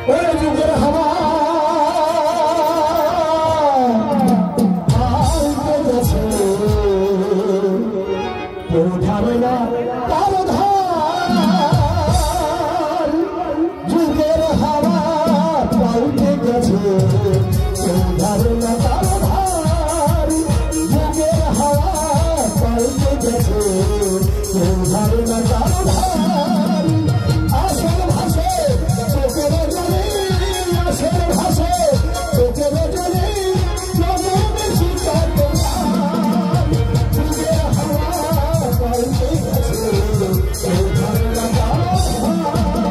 ওই যুগের হাওয়া আইতে গেছে কেউ ধারে না তার ধার যুগের হাওয়া পাল্টে গেছে কেউ ধারে না তার ধার যুগের হাওয়া পাল্টে গেছে কেউ ধারে না তার ধার আসল ভাষে চোখের জলে আসল ভাষে চোখের জলে বেশি যুগের হাওয়া পাল্টে গেছে কেউ ধারে না তার ধার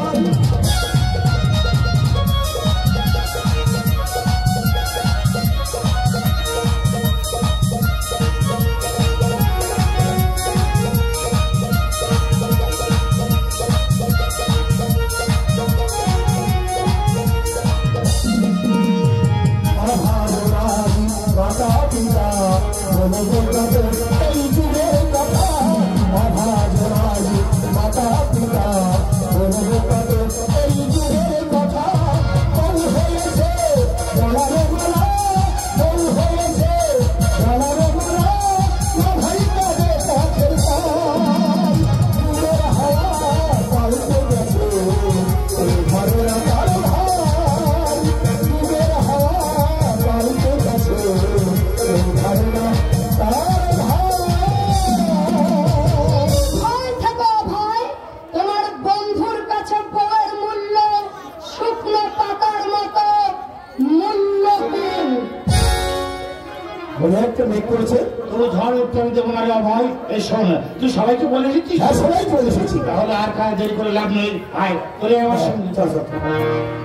তুই সবাইকে বলে দিচ্ছিস? হ্যাঁ, সবাই বলে এসেছি। তাহলে আর কাজ দেরি করে লাভ নেই। আয়, চলে আমার সঙ্গে।